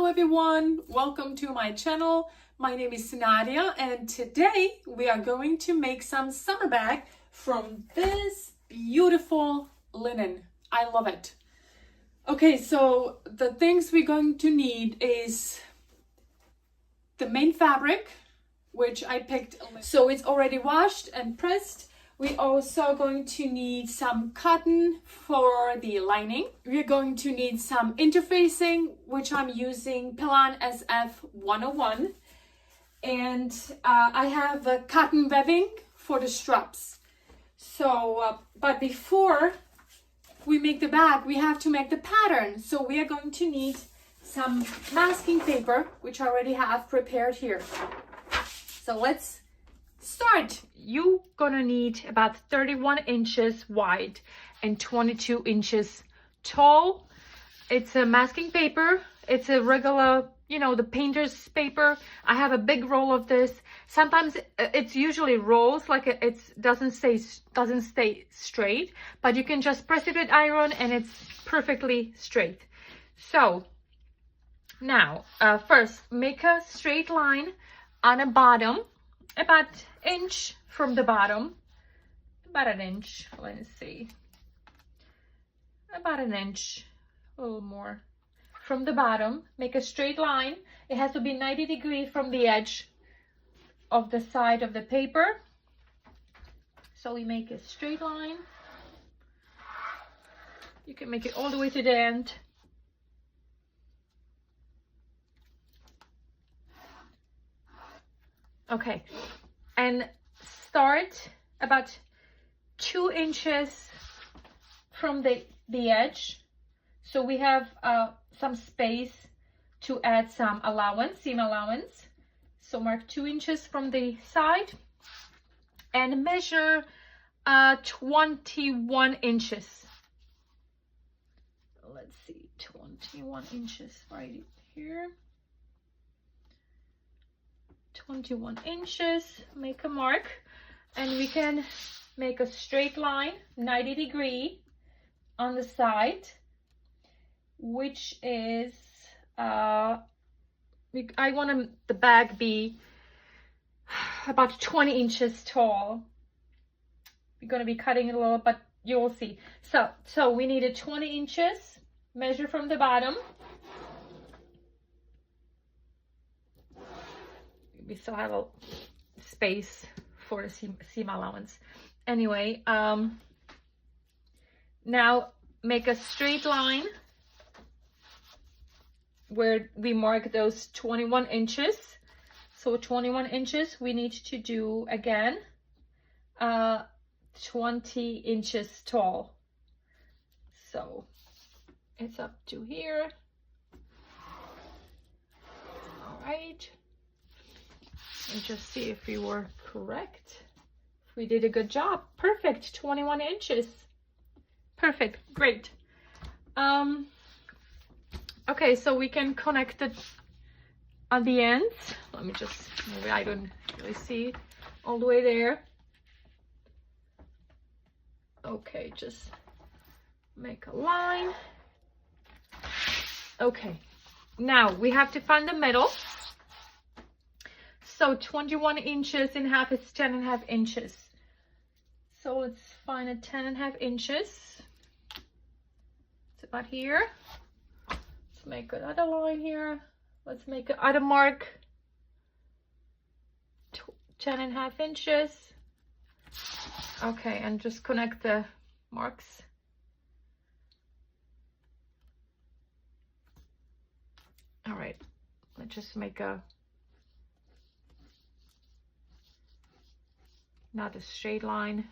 everyone, welcome to my channel. My name is Nadia and today we are going to make some summer bag from this beautiful linen. I love it. Okay, so the things we're going to need is the main fabric, which I picked, so it's already washed and pressed. We're also going to need some cotton for the lining. We're going to need some interfacing, which I'm using Pillan SF 101. And I have a cotton webbing for the straps. So, but before we make the bag, we have to make the pattern. So we are going to need some masking paper, which I already have prepared here. So let's start. You're gonna need about 31 inches wide and 22 inches tall. It's a masking paper. It's a regular, you know, the painter's paper. I have a big roll of this. Sometimes it's usually rolls, like it doesn't stay straight, but you can just press it with iron and it's perfectly straight. So now first make a straight line on the bottom, about inch from the bottom, about an inch. Let's see, about an inch, a little more from the bottom. Make a straight line. It has to be 90 degrees from the edge of the side of the paper. So we make a straight line. You can make it all the way to the end. Okay, and start about 2 inches from the edge. So we have some space to add some allowance, seam allowance. So mark 2 inches from the side and measure 21 inches. Let's see, 21 inches right here. 21 inches, make a mark, and we can make a straight line 90 degree on the side, which is I want the bag be about 20 inches tall. We're going to be cutting it a little, but you will see. So we needed 20 inches, measure from the bottom. We still have a space for the seam allowance. Anyway, now make a straight line where we mark those 21 inches. So 21 inches, we need to do again 20 inches tall. So it's up to here. All right. And just see if we were correct. If we did a good job. Perfect, 21 inches. Perfect, great. Okay, so we can connect it on the ends. Let me just, maybe I don't really see all the way there. Okay, just make a line. Okay, now we have to find the middle. So 21 inches in half is 10.5 inches. So let's find a 10.5 inches. It's about here. Let's make another line here. Let's make another mark. 10.5 inches. Okay, and just connect the marks. All right, let's just make not a straight line,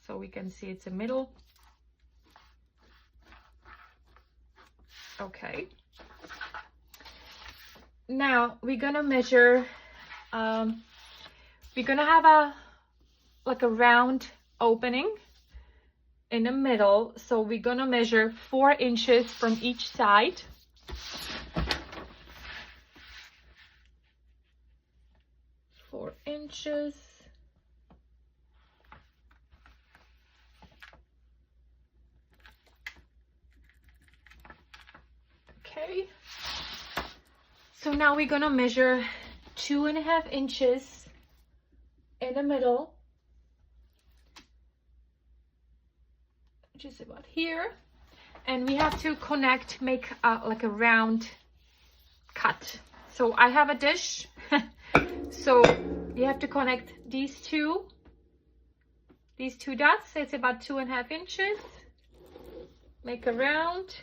so we can see it's a middle. Okay. Now we're gonna measure. We're gonna have like a round opening in the middle, so we're gonna measure 4 inches from each side. Four inches. Okay. So now we're gonna measure 2.5 inches in the middle, which is about here, and we have to connect, make like a round cut. So I have a dish, so you have to connect these two dots. It's about 2.5 inches. Make a round,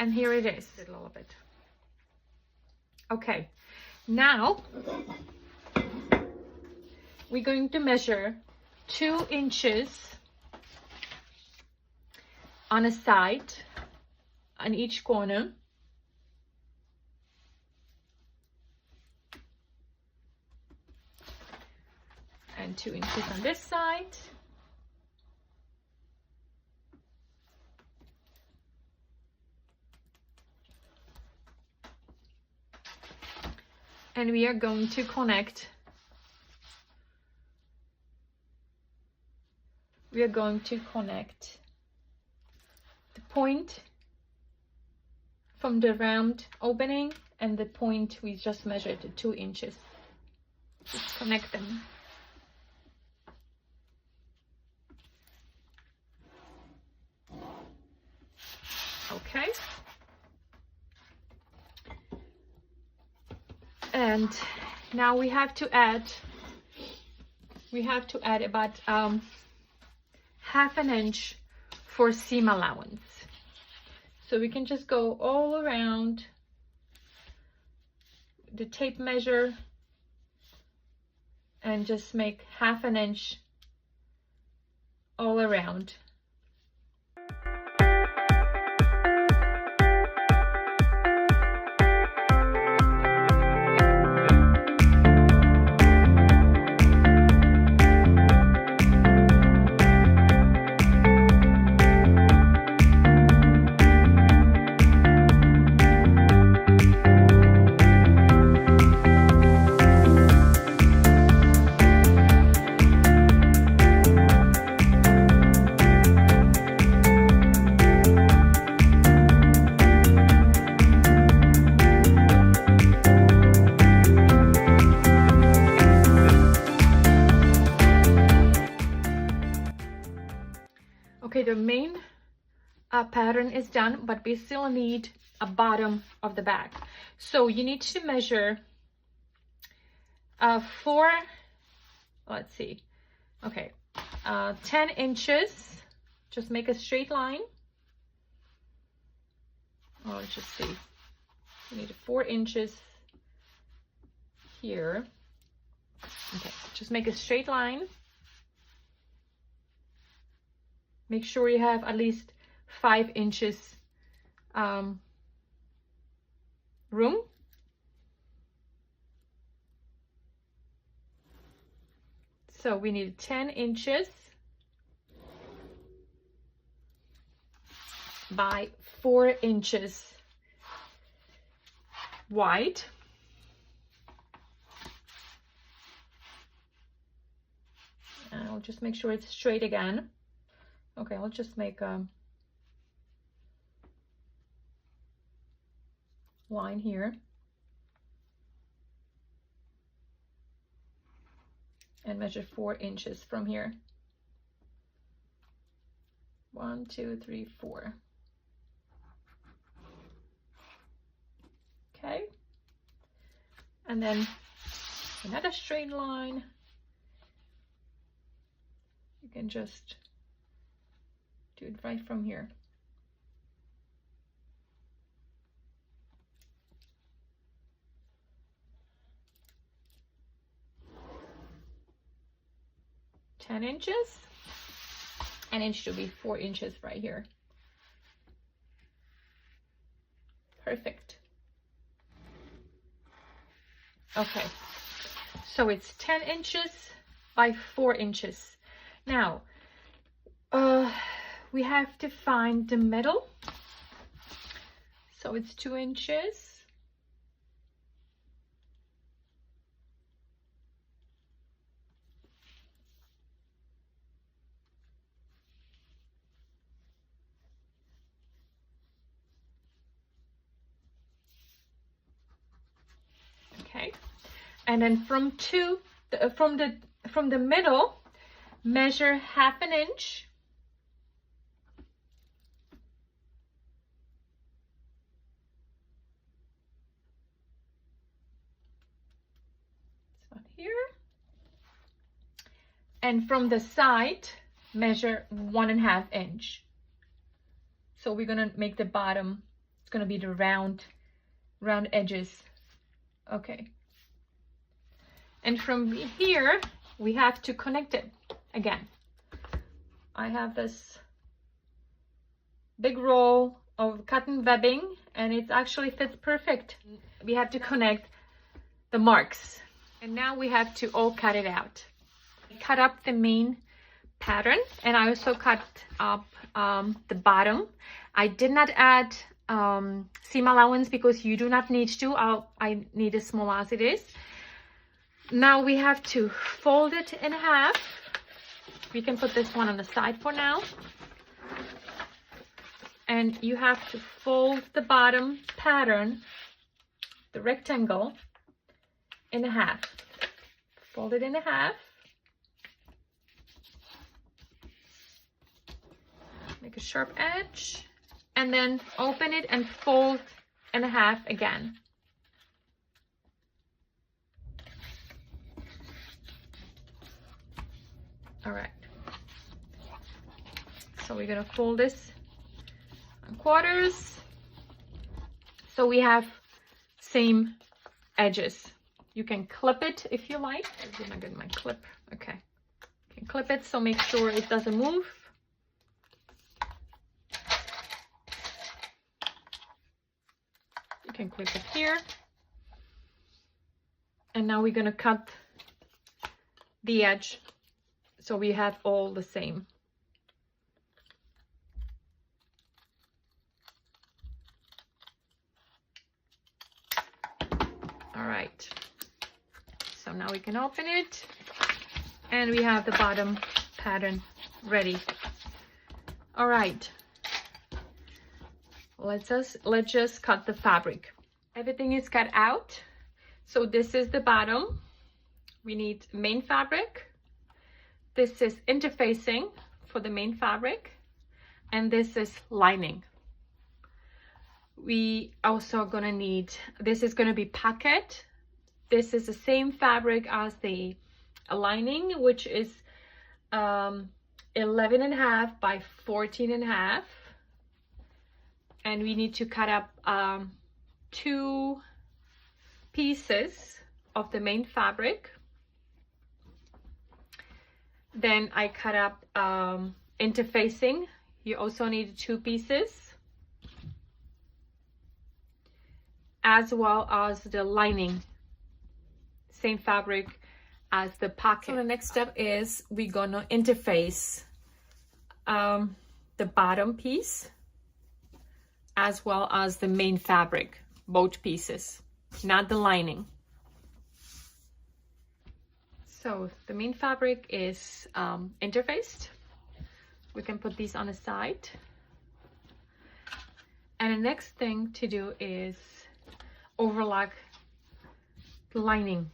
and here it is, a little bit. Okay, now we're going to measure 2 inches on a side, on each corner. And 2 inches on this side. And we are going to connect. We are going to connect the point from the round opening and the point we just measured, the 2 inches. Just connect them. Okay. And now we have to add about 1/2 inch for seam allowance. So we can just go all around the tape measure and just make 1/2 inch all around. Okay, the main pattern is done, but we still need a bottom of the bag. So you need to measure 10 inches. Just make a straight line. Oh, let's just see. You need 4 inches here. Okay, just make a straight line. Make sure you have at least 5 inches room. So we need 10 inches by 4 inches wide. And I'll just make sure it's straight again. Okay, I'll just make a line here. And measure 4 inches from here. 1, 2, 3, 4. Okay. And then another straight line. You can just do it right from here. Ten inches, and it should be 4 inches right here. Perfect. Okay, so it's 10 inches by 4 inches. Now, we have to find the middle. So it's 2 inches. And then from the middle, measure 1/2 inch. It's not here. And from the side, measure 1.5 inch. So we're gonna make the bottom, it's gonna be the round edges. Okay. And from here, we have to connect it again. I have this big roll of cotton webbing, and it actually fits perfect. We have to connect the marks. And now we have to all cut it out. Cut up the main pattern, and I also cut up the bottom. I did not add seam allowance because you do not need to. I need as small as it is. Now we have to fold it in half. We can put this one on the side for now. And you have to fold the bottom pattern, the rectangle, in half. Fold it in half. Make a sharp edge. And then open it and fold in half again. All right. So we're gonna fold this on quarters. So we have same edges. You can clip it if you like. I'm gonna get my clip. Okay. You can clip it, so make sure it doesn't move. You can clip it here. And now we're gonna cut the edge so we have all the same. All right. So now we can open it, and we have the bottom pattern ready. All right. Let's just cut the fabric. Everything is cut out. So this is the bottom. We need main fabric. This is interfacing for the main fabric, and this is lining. We also gonna need, this is gonna be pocket. This is the same fabric as the lining, which is 11.5 by 14.5. And we need to cut up 2 pieces of the main fabric. Then I cut up interfacing. You also need 2 pieces, as well as the lining, same fabric as the pocket. So the next step is we're gonna interface the bottom piece as well as the main fabric, both pieces, not the lining. So the main fabric is interfaced. We can put these on the side. And the next thing to do is overlock the lining.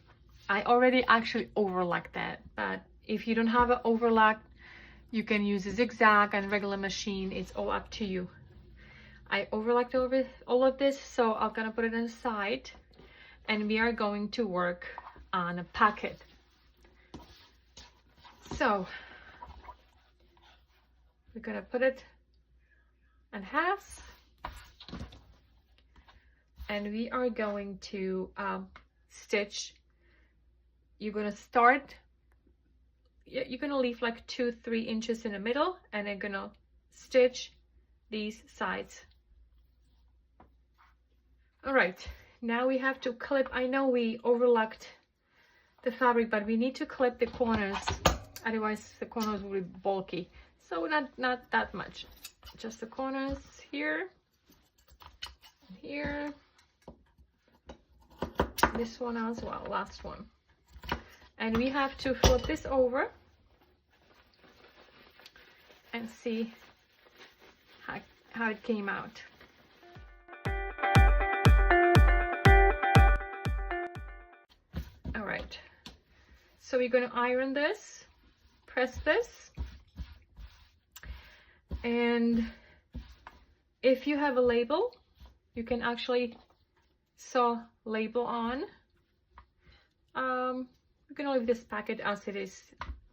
I already actually overlocked that, but if you don't have an overlock, you can use a zigzag and regular machine. It's all up to you. I overlocked over all of this, so I'm gonna put it on the side, and we are going to work on a pocket. So we're gonna put it in half, and we are going to stitch. You're gonna start, you're gonna leave like 2-3 inches in the middle, and then gonna stitch these sides. All right, now we have to clip. I know we overlocked the fabric, but we need to clip the corners, otherwise the corners will be bulky. So not that much, just the corners here, here, this one as well, last one. And we have to flip this over and see how it came out. All So we're going to iron this, press this, and if you have a label, you can actually sew label on. We're going to leave this packet as it is.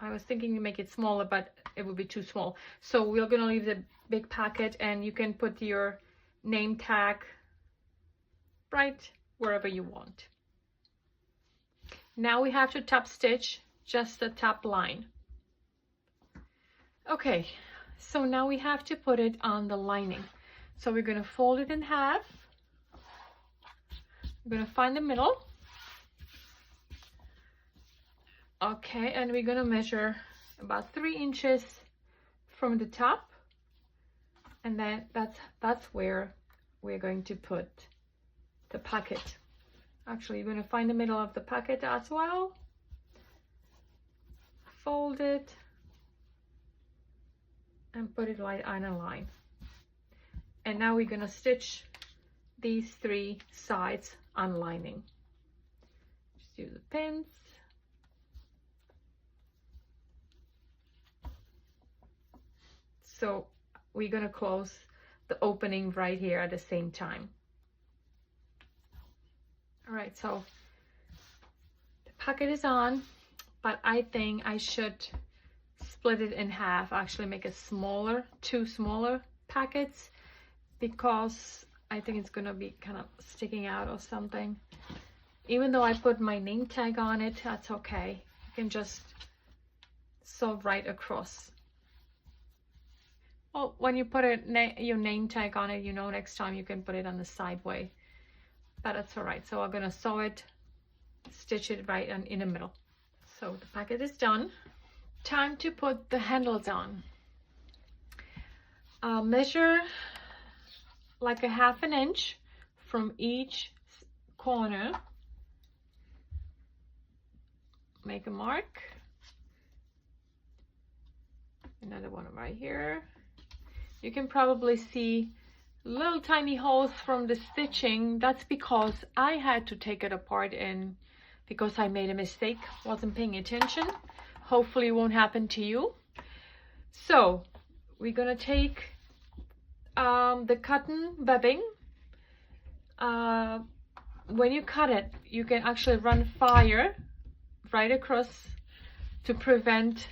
I was thinking to make it smaller, but it would be too small. So we're going to leave the big packet, and you can put your name tag right wherever you want. Now we have to top stitch just the top line. Okay, so now we have to put it on the lining. So we're going to fold it in half. We're going to find the middle. Okay, and we're going to measure about 3 inches from the top, and then that's where we're going to put the pocket. Actually, you're going to find the middle of the pocket as well. Fold it and put it right on a line. And now we're going to stitch these 3 sides on lining. Just use the pins. So we're going to close the opening right here at the same time. All right, so the pocket is on, but I think I should split it in half, actually make it smaller, 2 smaller packets, because I think it's going to be kind of sticking out or something. Even though I put my name tag on it, that's okay. You can just sew right across. Well, when you put your name tag on it, you know next time you can put it on the side way. But that's all right. So I'm going to sew it, stitch it right in the middle. So the packet is done. Time to put the handles on. Measure like a 1/2 inch from each corner. Make a mark. Another one right here. You can probably see little tiny holes from the stitching. That's because I had to take it apart and because I made a mistake, wasn't paying attention. Hopefully it won't happen to you. So we're gonna take the cotton webbing. When you cut it, you can actually run fire right across to prevent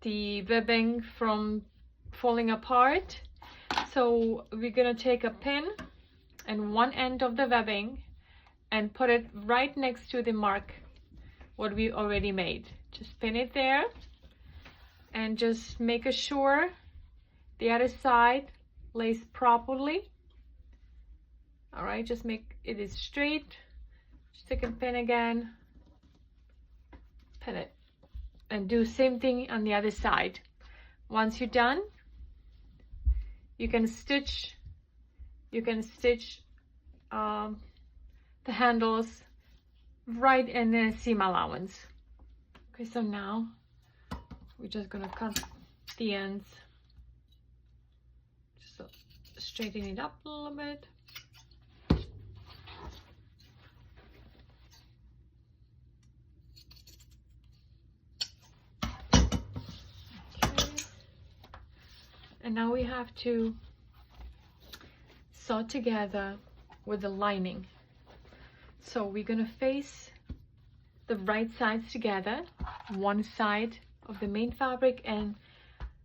the webbing from falling apart. So we're gonna take a pin and one end of the webbing and put it right next to the mark what we already made. Just pin it there and just make sure the other side lays properly. All right, just make it is straight. Stick a pin again, pin it, and do same thing on the other side. Once you're done, you can stitch the handles right in the seam allowance. Okay, so now we're just gonna cut the ends, just so straighten it up a little bit. And now we have to sew together with the lining. So we're gonna face the right sides together, one side of the main fabric and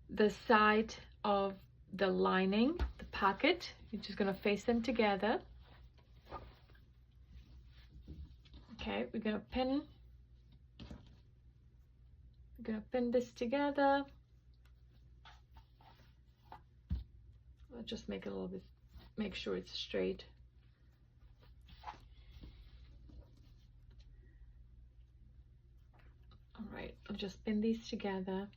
the side of the lining, the pocket. You're just gonna face them together. Okay, we're gonna pin this together. I'll just make it a little bit, make sure it's straight. All right, I'll just pin these together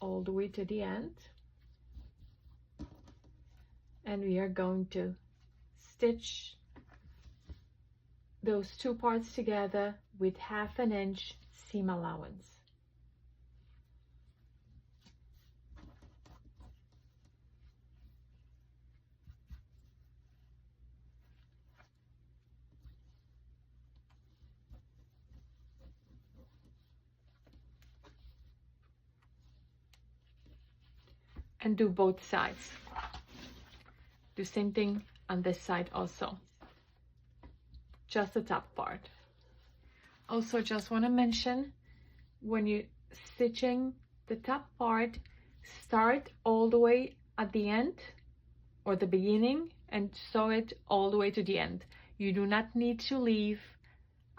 all the way to the end. And we are going to stitch those 2 parts together with 1/2 inch seam allowance. and do both sides. Do same thing on this side also, just the top part. Also, just want to mention, when you're stitching the top part, start all the way at the end or the beginning and sew it all the way to the end. You do not need to leave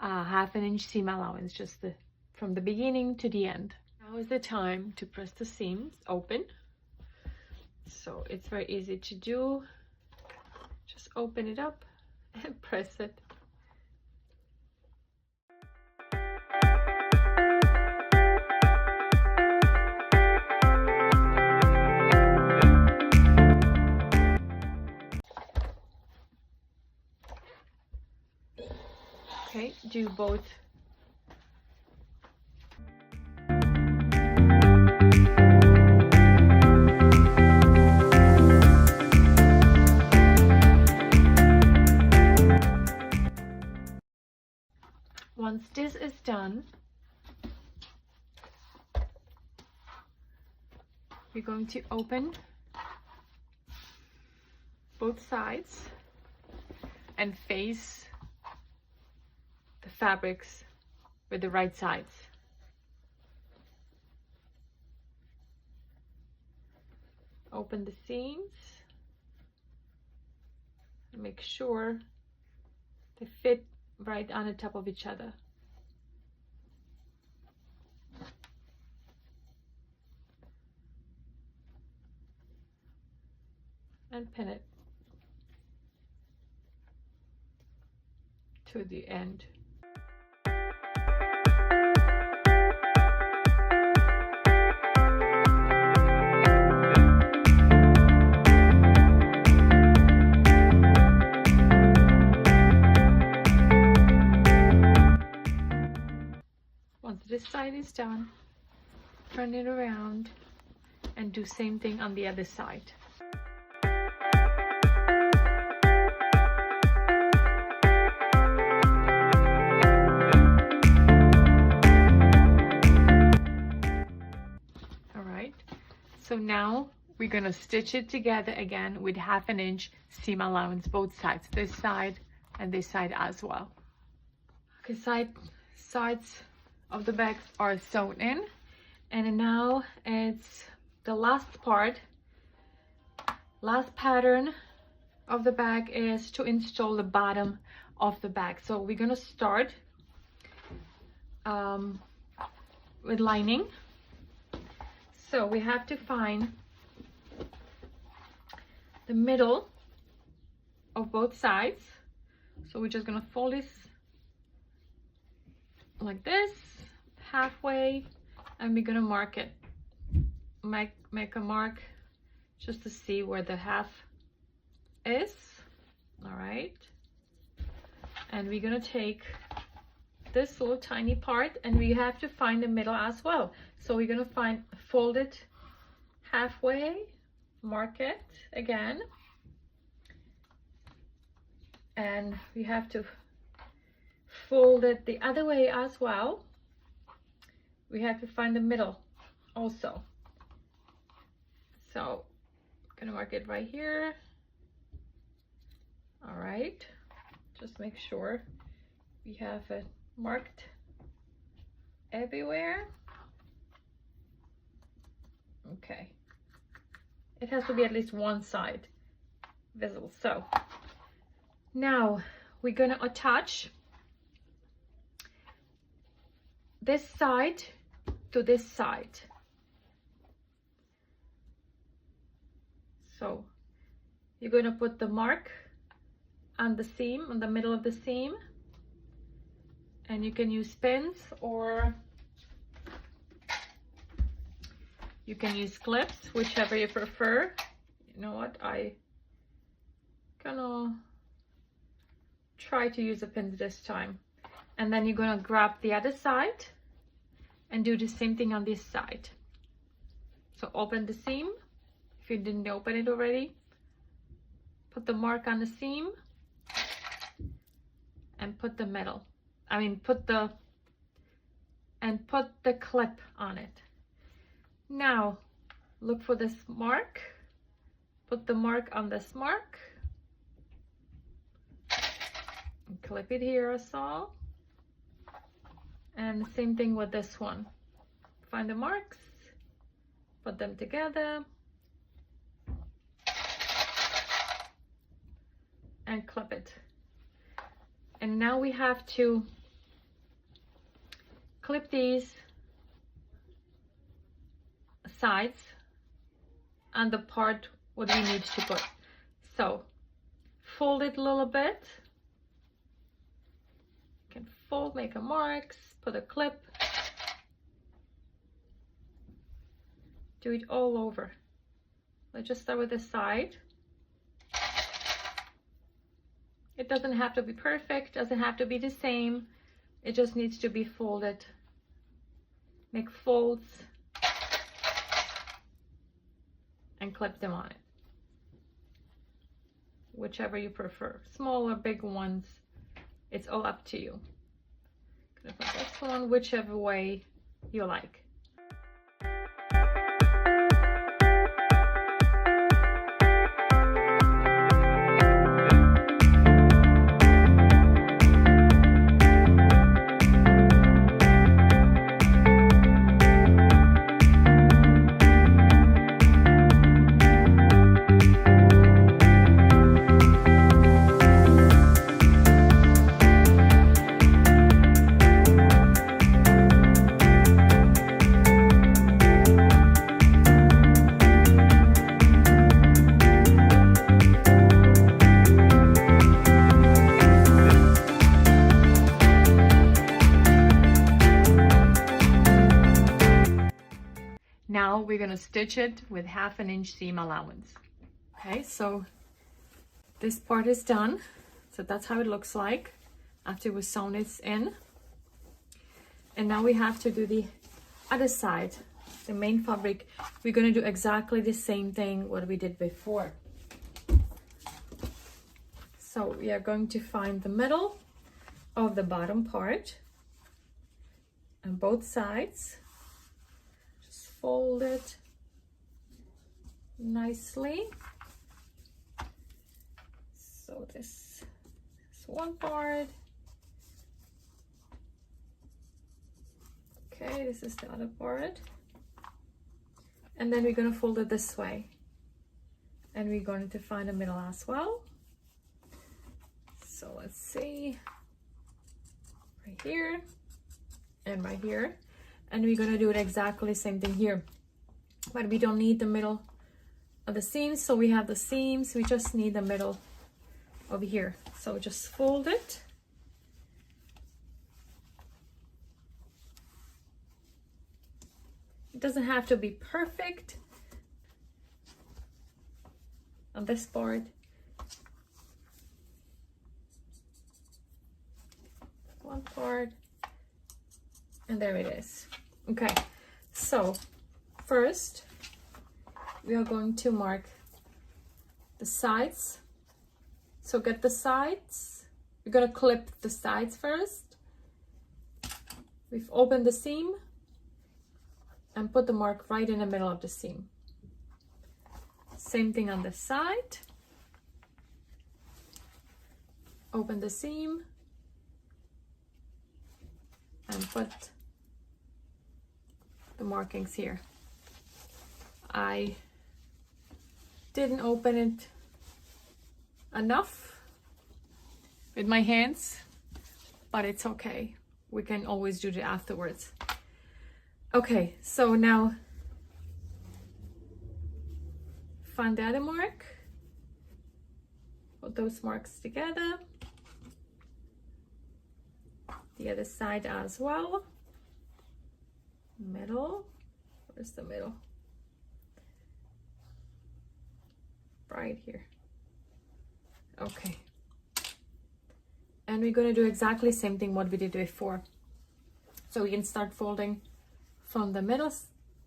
a 1/2 inch seam allowance, just from the beginning to the end. Now is the time to press the seams open. So it's very easy to do. Just open it up and press it. Okay, do both. Once this is done, we're going to open both sides and face the fabrics with the right sides. Open the seams and make sure they fit right on the top of each other. And pin it to the end. Once this side is done, turn it around and do same thing on the other side. So now we're gonna stitch it together again with 1/2 inch seam allowance, both sides, this side and this side as well. Okay, sides of the bag are sewn in, and now it's the last part. Last pattern of the bag is to install the bottom of the bag. So we're gonna start with lining. So we have to find the middle of both sides. So we're just gonna fold this like this, halfway, and we're gonna mark it. Make a mark just to see where the half is. All right. And we're gonna take this little tiny part and we have to find the middle as well. So we're gonna fold it halfway, mark it again, and we have to fold it the other way as well. We have to find the middle also. So I'm gonna mark it right here. All right, just make sure we have it marked everywhere. Okay, it has to be at least one side visible. So now we're gonna attach this side to this side. So you're gonna put the mark on the seam, in the middle of the seam, and you can use pins or you can use clips, whichever you prefer. You know what, I gonna try to use the pins this time. And then you're gonna grab the other side and do the same thing on this side. So open the seam, if you didn't open it already, put the mark on the seam and put the middle, put the clip on it. Now look for this mark, put the mark on this mark, and clip it here also. And the same thing with this one. Find the marks, put them together, and clip it. And now we have to clip these sides on the part what we need to put. So fold it a little bit. You can fold, make a marks, put a clip. Do it all over. Let's just start with the side. It doesn't have to be perfect, doesn't have to be the same. It just needs to be folded. Make folds and clip them on it. Whichever you prefer. Small or big ones, it's all up to you. Gonna put this one whichever way you like. Now we're gonna stitch it with 1/2 inch seam allowance. Okay, so this part is done. So that's how it looks like after we've sewn it in. And now we have to do the other side, the main fabric. We're gonna do exactly the same thing what we did before. So we are going to find the middle of the bottom part on both sides. Fold it nicely. So this is one part. Okay, this is the other part. And then we're going to fold it this way. And we're going to find the middle as well. So let's see. Right here and right here. And we're gonna do it exactly the same thing here, but we don't need the middle of the seams. So we have the seams, we just need the middle over here. So just fold it. It doesn't have to be perfect on this part. One part, and there it is. Okay, so first we are going to mark the sides. So get the sides. We're gonna clip the sides first. We've opened the seam and put the mark right in the middle of the seam. Same thing on the side. Open the seam and put the markings here. I didn't open it enough with my hands, but it's okay. We can always do it afterwards. Okay, so now find the other mark, put those marks together, the other side as well. Middle, where's the middle? Right here. Okay, and we're going to do exactly the same thing what we did before. So we can start folding from the middle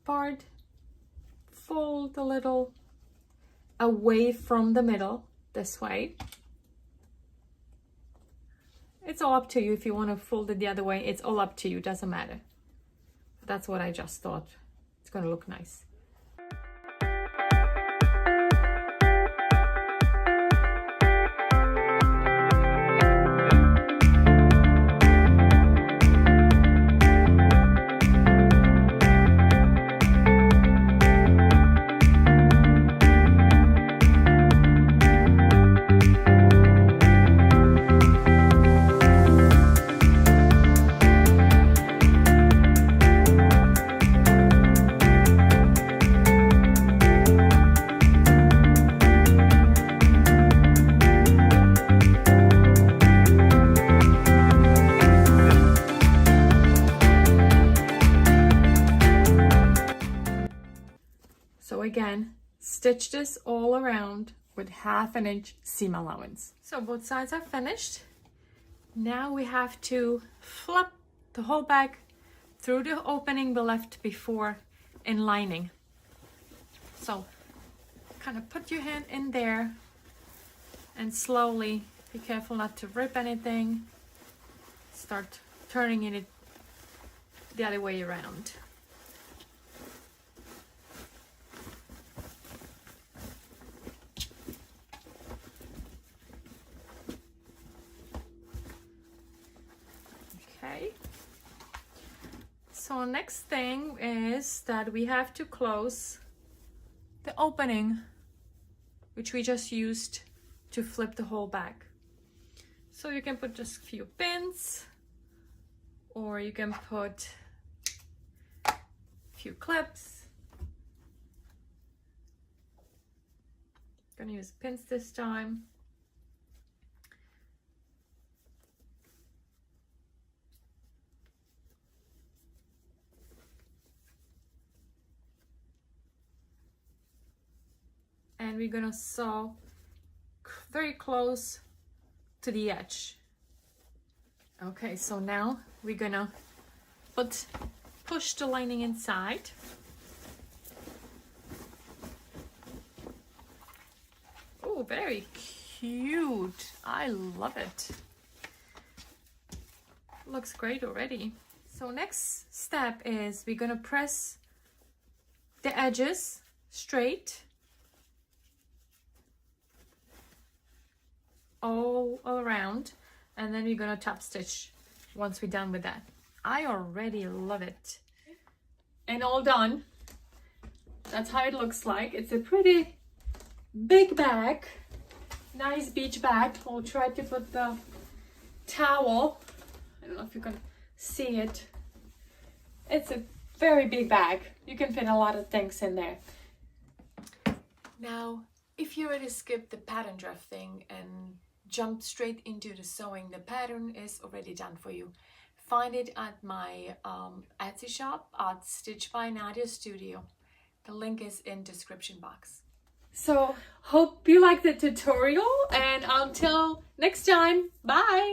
part, fold a little away from the middle this way. It's all up to you. If you want to fold it the other way, it's all up to you, doesn't matter. That's what I just thought. It's going to look nice. again, stitch this all around with 1/2 inch seam allowance. So both sides are finished. Now we have to flip the whole bag through the opening we left before in lining. So kind of put your hand in there and slowly, be careful not to rip anything, start turning it the other way around. Okay. So next thing is that we have to close the opening, which we just used to flip the whole bag. So you can put just a few pins, or you can put a few clips. I'm gonna use pins this time. And we're gonna sew very close to the edge. Okay, so now we're gonna push the lining inside. Oh, very cute. I love it. Looks great already. So next step is we're gonna press the edges straight all around, and then we're gonna top stitch once we're done with that. I already love it. And all done. That's how it looks like. It's a pretty big bag, nice beach bag. We'll try to put the towel, I don't know if you can see it. It's a very big bag. You can fit a lot of things in there. Now, if you already skipped the pattern drafting and jumped straight into the sewing, the pattern is already done for you. Find it at my Etsy shop at Stitch by Nadia Studio. The link is in description box. So hope you liked the tutorial, and until next time, bye.